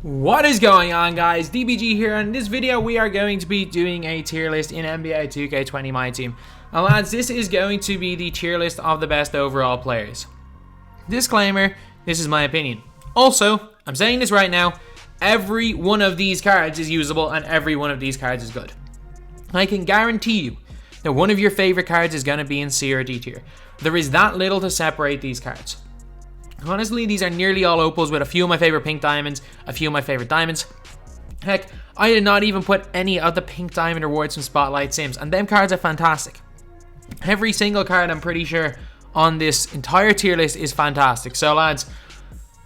What is going on, guys? DBG here, and in this video we are going to be doing a tier list in NBA 2K20 MyTEAM. Now lads, this is going to be the tier list of the best overall players. Disclaimer, this is my opinion. Also, I'm saying this right now, every one of these cards is usable and every one of these cards is good. I can guarantee you that one of your favorite cards is going to be in C or D tier. There is that little to separate these cards. Honestly, these are nearly all opals with a few of my favorite pink diamonds, a few of my favorite diamonds. Heck, I did not even put any of the pink diamond rewards from Spotlight Sims, and them cards are fantastic. Every single card, I'm pretty sure, on this entire tier list is fantastic. So lads,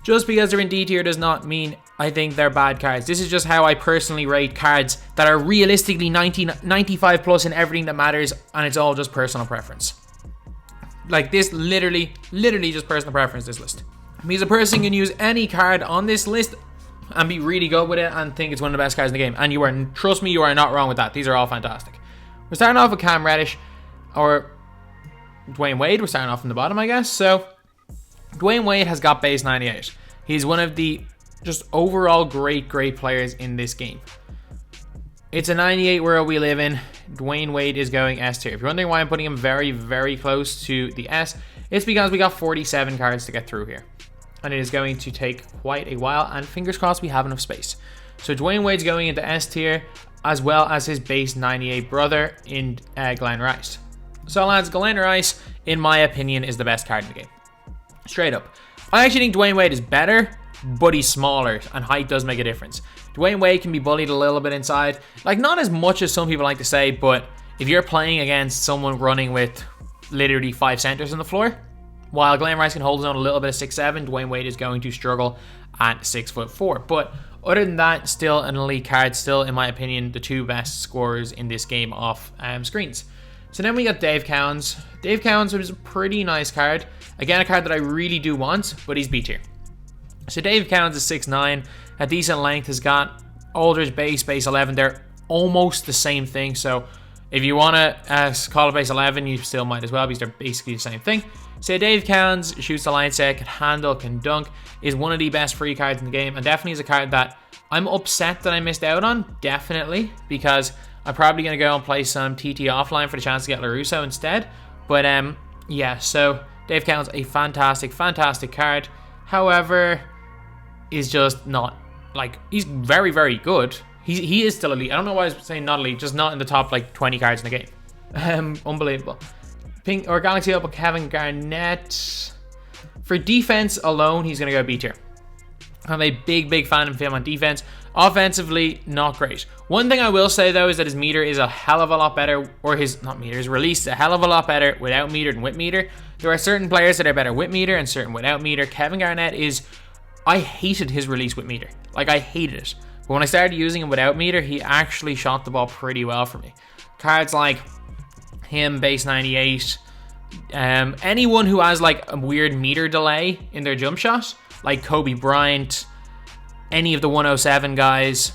just because they're in D tier does not mean I think they're bad cards. This is just how I personally rate cards that are realistically 95 plus in everything that matters, and it's all just personal preference. Like this, literally just personal preference, this list. Because a person can use any card on this list and be really good with it and think it's one of the best cards in the game. And you are, trust me, you are not wrong with that. These are all fantastic. We're starting off with Cam Reddish, or Dwayne Wade. We're starting off from the bottom, I guess. So, Dwayne Wade has got base 98. He's one of the just overall great players in this game. It's a 98 world we live in. Dwayne Wade is going S tier. If you're wondering why I'm putting him very close to the S, it's because we got 47 cards to get through here. And it is going to take quite a while, and fingers crossed we have enough space. So Dwayne Wade's going into S tier, as well as his base 98 brother in Glenn Rice. So lads, Glenn Rice, in my opinion, is the best card in the game. Straight up. I actually think Dwayne Wade is better, but he's smaller, and height does make a difference. Dwayne Wade can be bullied a little bit inside. Like, not as much as some people like to say, but if you're playing against someone running with literally 5 centers on the floor, while Glenn Rice can hold his own a little bit at 6'7", Dwayne Wade is going to struggle at 6'4". But other than that, still an elite card. Still, in my opinion, the two best scorers in this game off screens. So then we got Dave Cowens. Dave Cowens was a pretty nice card. Again, a card that I really do want, but he's B tier. So Dave Cowens is 6'9", a decent length, has got Aldridge base 11. They're almost the same thing. So if you want to call it base 11, you still might as well, because they're basically the same thing. So Dave Cowens shoots the line set, can handle, can dunk, is one of the best free cards in the game, and definitely is a card that I'm upset that I missed out on, definitely, because I'm probably going to go and play some TT offline for the chance to get LaRusso instead. But yeah, so Dave Cowens, a fantastic card. However, is just not, like, he's very good. He is still elite. I don't know why I was saying not elite, just not in the top like 20 cards in the game. Unbelievable. Pink or Galaxy Opal Kevin Garnett. For defense alone, he's gonna go B tier. I'm a big fan of him on defense. Offensively, not great. One thing I will say though is that his meter is a hell of a lot better, or his release is a hell of a lot better without meter than with meter. There are certain players that are better with meter and certain without meter. Kevin Garnett is, I hated his release with meter. Like, I hated it. But when I started using him without meter, he actually shot the ball pretty well for me. Cards like him, base 98, anyone who has like a weird meter delay in their jump shot, like Kobe Bryant, any of the 107 guys,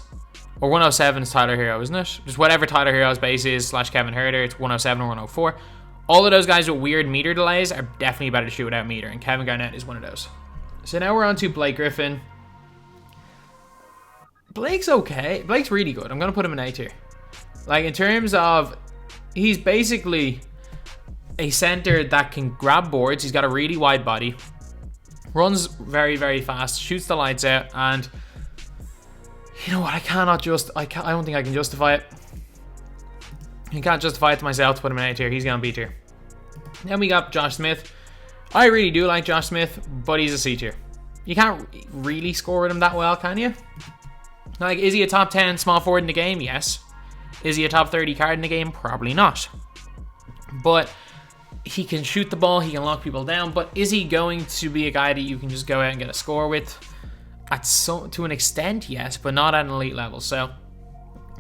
or 107 is Tyler Hero, isn't it? Just whatever Tyler Hero's base is, / Kevin Huerter, it's 107 or 104. All of those guys with weird meter delays are definitely better to shoot without meter, and Kevin Garnett is one of those. So now we're on to Blake Griffin. Blake's okay. Blake's really good. I'm going to put him in A tier. Like, in terms of, he's basically a center that can grab boards. He's got a really wide body. Runs very fast. Shoots the lights out. And you know what? I don't think I can justify it. I can't justify it to myself to put him in A tier. He's going B tier. Then we got Josh Smith. I really do like Josh Smith, but he's a C tier. You can't really score with him that well, can you? Like, is he a top 10 small forward in the game? Yes. Is he a top 30 card in the game? Probably not. But he can shoot the ball, he can lock people down, but is he going to be a guy that you can just go out and get a score with? To an extent, yes, but not at an elite level. So,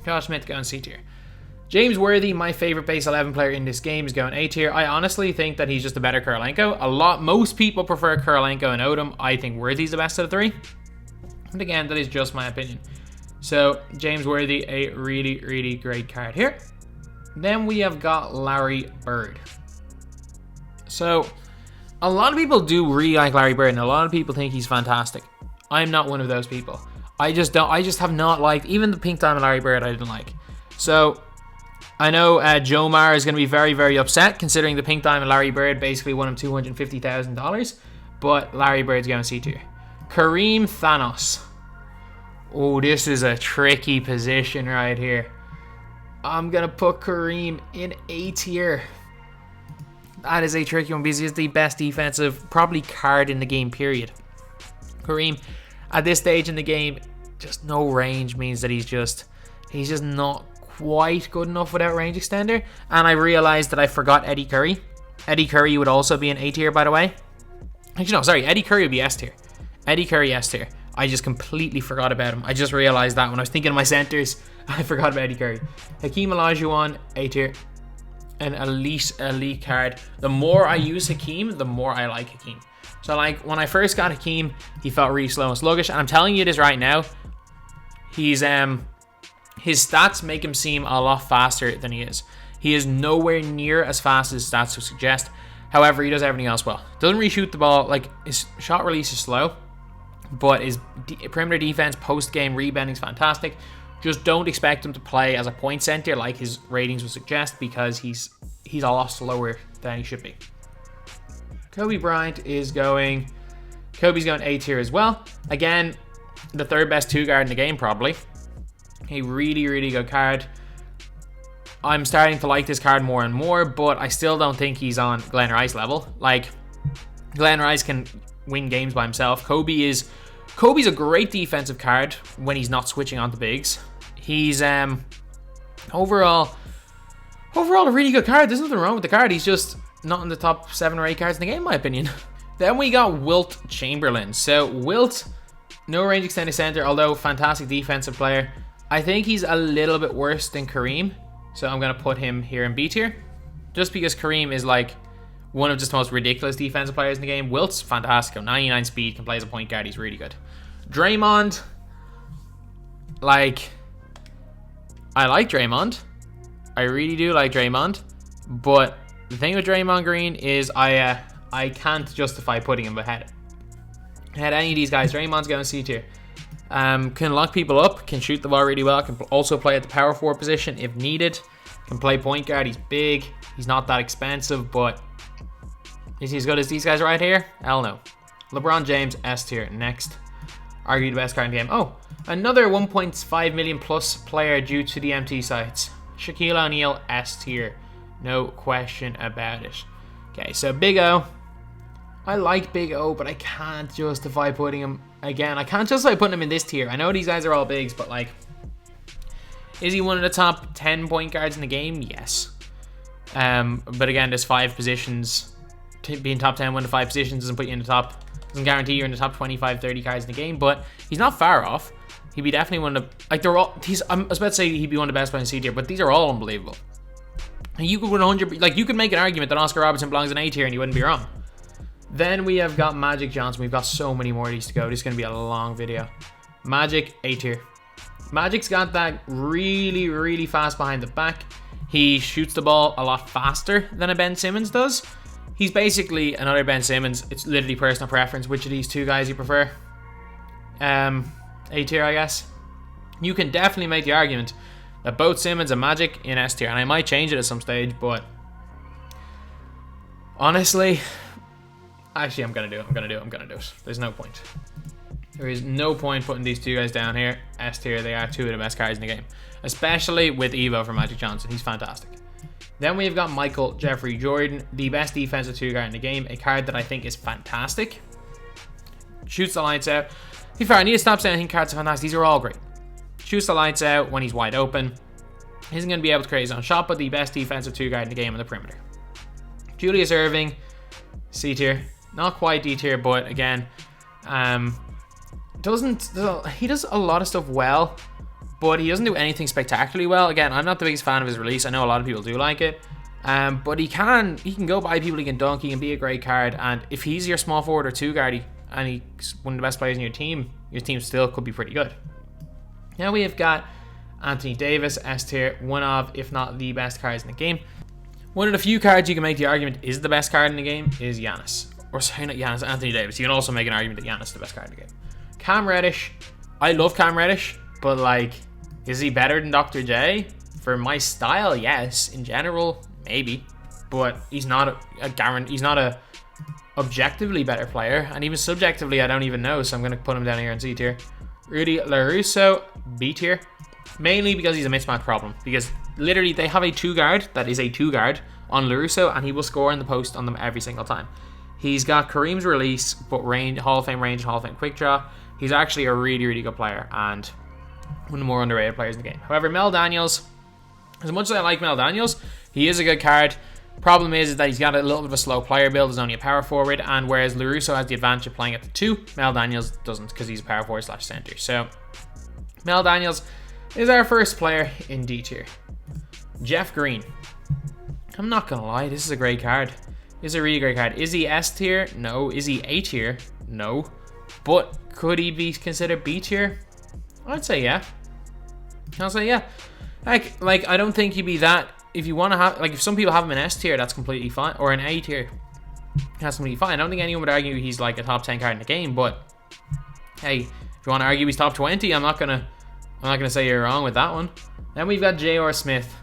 Josh Smith going C tier. James Worthy, my favorite base 11 player in this game, is going A tier. I honestly think that he's just a better Kurolenko. Most people prefer Kurolenko and Odom. I think Worthy's the best of the three. And again, that is just my opinion. So, James Worthy, a really great card here. Then we have got Larry Bird. So, a lot of people do really like Larry Bird, and a lot of people think he's fantastic. I'm not one of those people. I just have not liked, even the Pink Diamond Larry Bird I didn't like. So I know Joe Mara is going to be very, very upset, considering the Pink Diamond Larry Bird basically won him $250,000. But Larry Bird's going C tier. Kareem Thanos. Oh, this is a tricky position right here. I'm going to put Kareem in A tier. That is a tricky one because he's the best defensive, probably card in the game, period. Kareem, at this stage in the game, just no range means that he's just not quite good enough without range extender. And I realized that I forgot Eddie Curry. Eddie Curry would also be an A tier, by the way. Actually, no, sorry. Eddie Curry would be S tier. Eddie Curry, S tier. I just completely forgot about him. I just realized that when I was thinking of my centers, I forgot about Eddie Curry. Hakeem Olajuwon, A tier. An elite card. The more I use Hakeem, the more I like Hakeem. So, like, when I first got Hakeem, he felt really slow and sluggish. And I'm telling you this right now. He's, his stats make him seem a lot faster than he is. He is nowhere near as fast as his stats would suggest. However, he does everything else well. Doesn't reshoot the ball. Like, his shot release is slow. But his perimeter defense, post-game rebounding is fantastic. Just don't expect him to play as a point center like his ratings would suggest, because he's a lot slower than he should be. Kobe Bryant is going... Kobe's going A tier as well. Again, the third best two guard in the game, probably. A really, really good card. I'm starting to like this card more and more, but I still don't think he's on Glenn Rice level. Like, Glenn Rice can win games by himself. Kobe's a great defensive card when he's not switching on to bigs. He's overall a really good card. There's nothing wrong with the card. He's just not in the top 7 or 8 cards in the game, in my opinion. Then we got Wilt Chamberlain. So Wilt, no range extended center, although fantastic defensive player. I think he's a little bit worse than Kareem, so I'm going to put him here in B tier. Just because Kareem is like one of just the most ridiculous defensive players in the game. Wilt's fantastic. 99 speed, can play as a point guard. He's really good. Draymond, like, I like Draymond. I really do like Draymond. But the thing with Draymond Green is I can't justify putting him ahead any of these guys. Draymond's going C tier. Can lock people up, can shoot the ball really well, can also play at the power forward position if needed, can play point guard. He's big, he's not that expensive, but is he as good as these guys right here? Hell no. LeBron James, S tier. Next, arguably the best card in the game. Oh, another 1.5 million plus player due to the MT sites. Shaquille O'Neal, S tier. No question about it. Okay, so Big O. I like Big O, but I can't justify putting him... Again, I can't justify putting him in this tier. I know these guys are all bigs, but, like... Is he one of the top 10 point guards in the game? Yes. But again, there's 5 positions. Being top 10, 1 to 5 positions doesn't put you in the top... Doesn't guarantee you're in the top 25, 30 cards in the game, but he's not far off. He'd be definitely one of the... Like, they're all... I was about to say he'd be one of the best players in C tier, but these are all unbelievable. And you could 100... Like, you could make an argument that Oscar Robertson belongs in A tier and you wouldn't be wrong. Then we have got Magic Johnson. We've got so many more of these to go. This is going to be a long video. Magic, A tier. Magic's got that really, really fast behind the back. He shoots the ball a lot faster than a Ben Simmons does. He's basically another Ben Simmons. It's literally personal preference. Which of these two guys you prefer? A tier, I guess. You can definitely make the argument that both Simmons and Magic in S tier. And I might change it at some stage, but... Honestly... Actually, I'm going to do it. There's no point. There is no point putting these two guys down here. S tier, they are 2 of the best cards in the game. Especially with Evo for Magic Johnson. He's fantastic. Then we've got Michael Jeffrey Jordan, the best defensive 2 guard in the game. A card that I think is fantastic. Shoots the lights out. To be fair, I need to stop saying I think cards are fantastic. These are all great. Shoots the lights out when he's wide open. Isn't going to be able to create his own shot, but the best defensive 2 guard in the game on the perimeter. Julius Erving, C tier. Not quite D tier, but again, he does a lot of stuff well, but he doesn't do anything spectacularly well. Again, I'm not the biggest fan of his release. I know a lot of people do like it, but he can go by people. He can dunk. He can be a great card, and if he's your small forward or 2 guard, and he's one of the best players in your team still could be pretty good. Now we have got Anthony Davis, S tier, one of, if not the best cards in the game. One of the few cards you can make the argument is the best card in the game is Giannis. Or sorry, not Giannis, Anthony Davis. You can also make an argument that Giannis is the best card in the game. Cam Reddish, I love Cam Reddish, but like, is he better than Dr. J? For my style, yes. In general, maybe. But he's not he's not a objectively better player, and even subjectively, I don't even know. So I'm gonna put him down here in C tier. Rudy LaRusso, B tier, mainly because he's a mismatch problem. Because literally, they have a 2-guard that is a 2-guard on LaRusso, and he will score in the post on them every single time. He's got Kareem's release, but range, Hall of Fame range, Hall of Fame quick draw. He's actually a really, really good player, and one of the more underrated players in the game. However, Mel Daniels, as much as I like Mel Daniels, he is a good card. Problem is that he's got a little bit of a slow player build. He's only a power forward, and whereas LaRusso has the advantage of playing at the 2, Mel Daniels doesn't, because he's a power forward / center. So Mel Daniels is our first player in D tier. Jeff Green. I'm not gonna lie, this is a great card. This is a really great card. Is he S tier? No. Is he A tier? No. But could he be considered B tier? I'd say yeah. I'll say yeah. Like I don't think he'd be that. If you want to have, like, if some people have him in S tier, that's completely fine, or an A tier, that's completely fine. I don't think anyone would argue he's like a top 10 card in the game. But hey, if you want to argue he's top 20, I'm not gonna say you're wrong with that one. Then we've got J.R. Smith.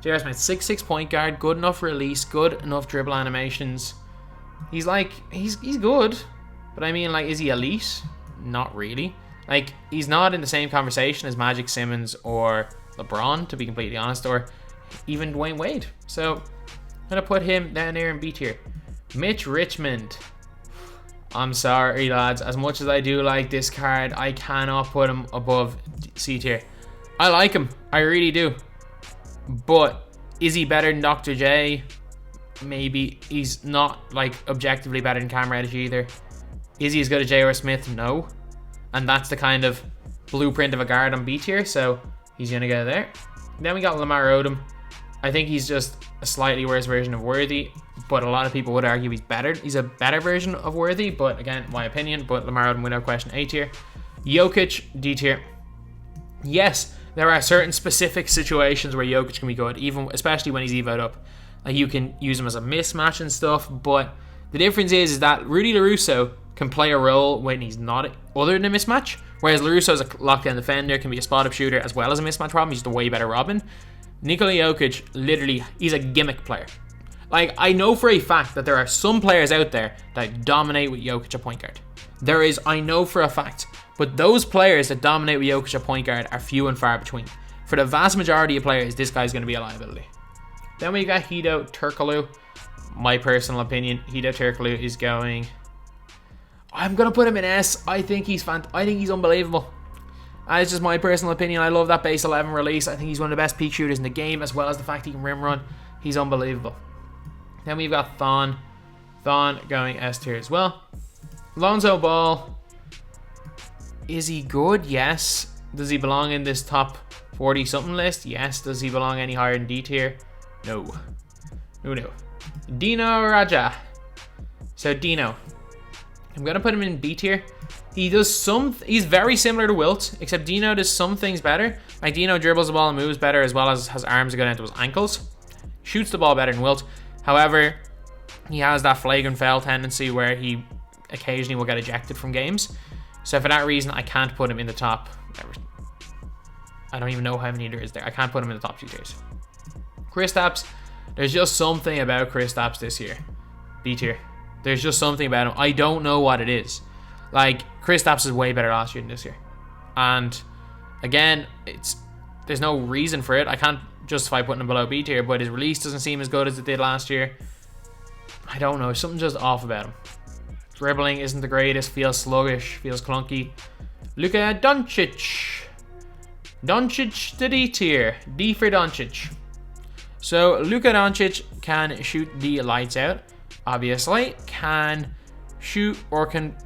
J.R. Smith, 6'6" point guard, good enough release, good enough dribble animations. He's like, he's good, but I mean, like, is he elite? Not really. Like, he's not in the same conversation as Magic, Simmons, or LeBron, to be completely honest, or even Dwayne Wade. So I'm gonna put him down there in B tier. Mitch Richmond. I'm sorry, lads. As much as I do like this card, I cannot put him above C tier. I like him. I really do. But is he better than Dr. J? Maybe. He's not, like, objectively better than Cam Reddish either. Is he as good as J.R. Smith? No. And that's the kind of blueprint of a guard on B tier, so he's gonna go there. Then we got Lamar Odom. I think he's just a slightly worse version of Worthy, but a lot of people would argue he's better. He's a better version of Worthy, but again, my opinion. But Lamar Odom, without question, A tier. Jokic, D tier. Yes, there are certain specific situations where Jokic can be good, even especially when he's evoed up. Like, you can use him as a mismatch and stuff, but the difference is that Rudy LaRusso can play a role when he's not other than a mismatch, whereas LaRusso is a lockdown defender, can be a spot-up shooter as well as a mismatch problem. He's just a way better Robin. Nikola Jokic, literally, he's a gimmick player. Like, I know for a fact that there are some players out there that dominate with Jokic at point guard. There is, I know for a fact. But those players that dominate with Jokic at point guard are few and far between. For the vast majority of players, this guy's going to be a liability. Then we got Hedo Turkoglu. My personal opinion, Hedo Turkoglu is going... I'm going to put him in S. I think he's unbelievable. It's just my personal opinion. I love that base 11 release. I think he's one of the best peak shooters in the game, as well as the fact he can rim run. He's unbelievable. Then we've got Thon. Thon going S tier as well. Lonzo Ball. Is he good? Yes. Does he belong in this top 40 something list? Yes. Does he belong any higher than D tier? No. No. Dino Raja. So Dino, I'm gonna put him in B tier. He's very similar to Wilt, except Dino does some things better. Like, Dino dribbles the ball and moves better, as well as has arms that go down to his ankles. Shoots the ball better than Wilt. However, he has that flagrant foul tendency where he occasionally will get ejected from games. So for that reason, I can't put him in the top. I don't even know how many there is there. I can't put him in the top 2 tiers. Kristaps, there's just something about Kristaps this year. B tier. There's just something about him. I don't know what it is. Like, Kristaps is way better last year than this year. And again, there's no reason for it. I can't justify putting him below B tier, but his release doesn't seem as good as it did last year. I don't know. Something's just off about him. Dribbling isn't the greatest. Feels sluggish. Feels clunky. Luka Doncic. Doncic to D tier. D for Doncic. So Luka Doncic can shoot the lights out. Obviously. Can shoot or can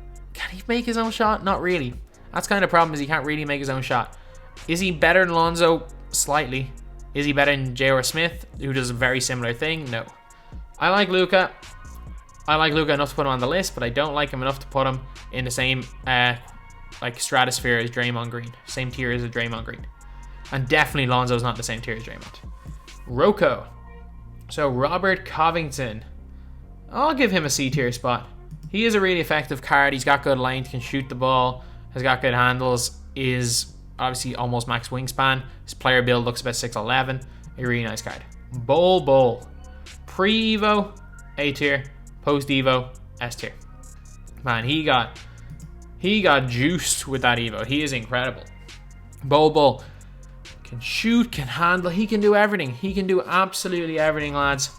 he make his own shot? Not really. That's kind of the problem, is he can't really make his own shot. Is he better than Lonzo? Slightly. Is he better than J.R. Smith, who does a very similar thing? No. I like Luka. I like Luka enough to put him on the list, but I don't like him enough to put him in the same like stratosphere as Draymond Green. Same tier as Draymond Green. And definitely Lonzo's not the same tier as Draymond. Rocco. So Robert Covington. I'll give him a C tier spot. He is a really effective card. He's got good length, can shoot the ball, has got good handles. is obviously almost max wingspan. His player build looks about 6'11". A really nice card. Bol. Pre-Evo, A tier. Post-Evo, S tier. Man, he got juiced with that Evo. He is incredible. Bol can shoot, can handle, he can do everything. He can do absolutely everything, lads.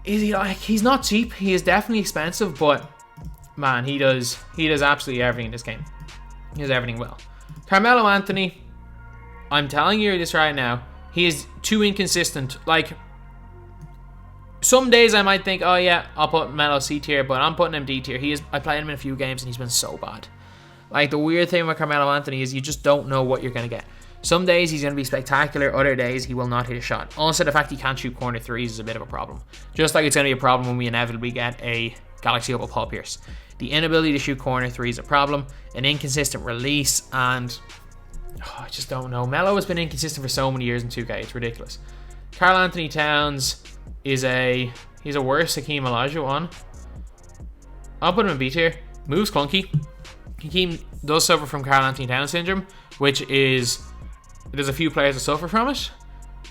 Is he like, he's not cheap. He is definitely expensive, but man, he does absolutely everything in this game. He does everything well. Carmelo Anthony, I'm telling you this right now, he is too inconsistent. Like, some days I might think, oh yeah, I'll put Melo C tier, but I'm putting him D tier. I played him in a few games and he's been so bad. Like, the weird thing with Carmelo Anthony is you just don't know what you're going to get. Some days he's going to be spectacular, other days he will not hit a shot. Also, the fact he can't shoot corner threes is a bit of a problem. Just like it's going to be a problem when we inevitably get a Galaxy Opal Paul Pierce. The inability to shoot corner three is a problem, an inconsistent release, and I just don't know. Melo has been inconsistent for so many years in 2K, it's ridiculous. Karl Anthony Towns is he's a worse Hakeem Olajuwon. I'll put him in B tier. Moves clunky. Hakeem does suffer from Karl Anthony Towns syndrome, which is, there's a few players that suffer from it.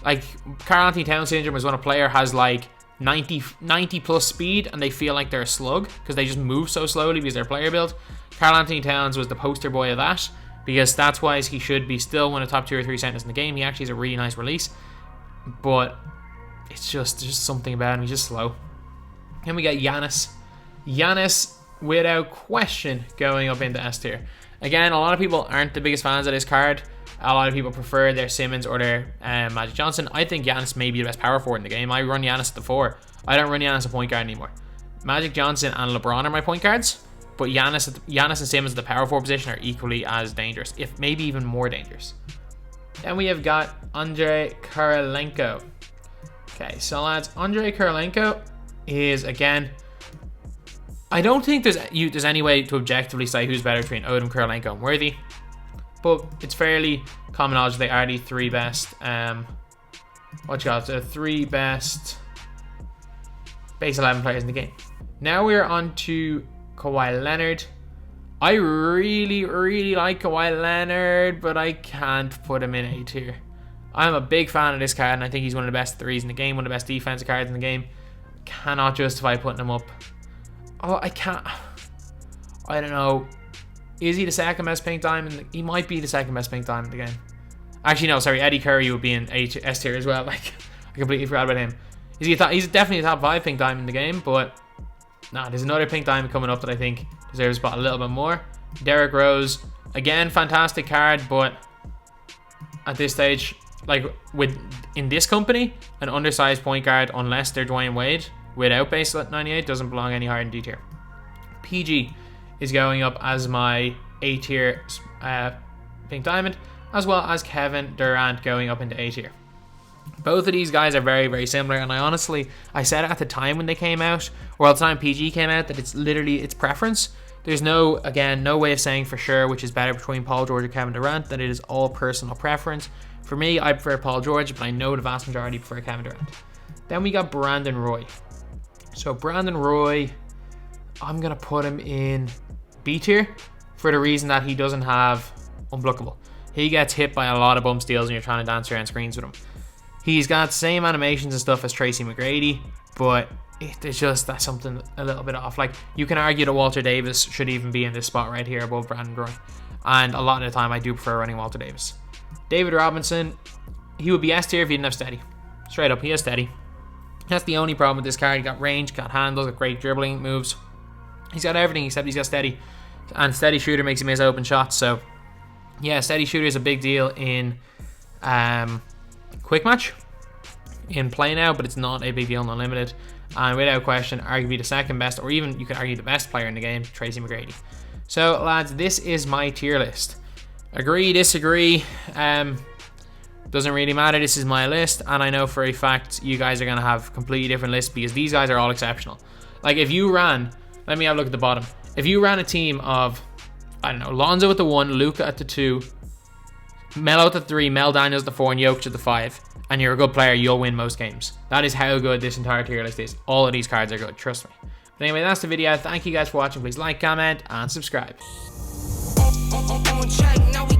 Like, Karl Anthony Towns syndrome is when a player has like 90 plus speed and they feel like they're a slug because they just move so slowly because their player build. Karl Anthony Towns was the poster boy of that, because stats wise he should be still one of the top 2 or 3 centers in the game. He actually has a really nice release, but it's just, there's just something about him. He's just slow. Then we got Giannis. Giannis, without question, going up into S tier. Again, a lot of people aren't the biggest fans of this card. A lot of people prefer their Simmons or their Magic Johnson. I think Giannis may be the best power forward in the game. I run Giannis at the 4. I don't run Giannis at point guard anymore. Magic Johnson and LeBron are my point guards, but Giannis and Simmons at the power forward position are equally as dangerous, if maybe even more dangerous. Then we have got Andrei Kirilenko. Okay, so lads, Andrei Kirilenko is, again, I don't think there's any way to objectively say who's better between Odom, Kirilenko, and Worthy, but it's fairly common knowledge they are the 3 best, the 3 best base 11 players in the game. Now we're on to Kawhi Leonard. I really like Kawhi Leonard, but I can't put him in A tier. I'm a big fan of this card, and I think he's one of the best 3s in the game, one of the best defensive cards in the game. Cannot justify putting him up. Oh, I can't. I don't know. Is he the second best pink diamond? He might be the second best pink diamond in the game. Actually, no, sorry. Eddie Curry would be in S tier as well. Like, I completely forgot about him. He's definitely a top 5 pink diamond in the game, but nah, there's another pink diamond coming up that I think deserves a spot a little bit more. Derrick Rose, again, fantastic card, but at this stage, like, in this company, an undersized point guard, unless they're Dwayne Wade, without base 98, doesn't belong any higher in D tier. PG is going up as my A tier pink diamond, as well as Kevin Durant going up into A tier. Both of these guys are very similar, and I said it at the time when they came out, or at the time PG came out, that it's literally its preference. There's no way of saying for sure which is better between Paul George or Kevin Durant, that it is all personal preference. For me, I prefer Paul George, but I know the vast majority prefer Kevin Durant. Then we got Brandon Roy. So Brandon Roy, I'm going to put him in B tier for the reason that he doesn't have unblockable. He gets hit by a lot of bump steals when you're trying to dance around screens with him. He's got the same animations and stuff as Tracy McGrady, but that's something a little bit off. Like, you can argue that Walter Davis should even be in this spot right here above Brandon Roy, and a lot of the time I do prefer running Walter Davis. David Robinson, he would be S tier if he didn't have steady. Straight up, he has steady. That's the only problem with this card. He got range, got handles, got great dribbling moves. He's got everything except he's got steady, and steady shooter makes him miss open shots. So yeah, steady shooter is a big deal in quick match, in play now, but it's not a big deal in unlimited. And without question, arguably the second best, or even you could argue the best player in the game, Tracy McGrady. So lads, this is my tier list. Agree, disagree, doesn't really matter. This is my list, and I know for a fact you guys are going to have completely different lists, because these guys are all exceptional. Like, if you ran, let me have a look at the bottom. If you ran a team of, I don't know, Lonzo at the 1, Luka at the 2, Melo at the 3, Mel Daniels at the 4, and Jokic at the 5, and you're a good player, you'll win most games. That is how good this entire tier list is. All of these cards are good, trust me. But anyway, that's the video. Thank you guys for watching. Please like, comment, and subscribe. on track, now we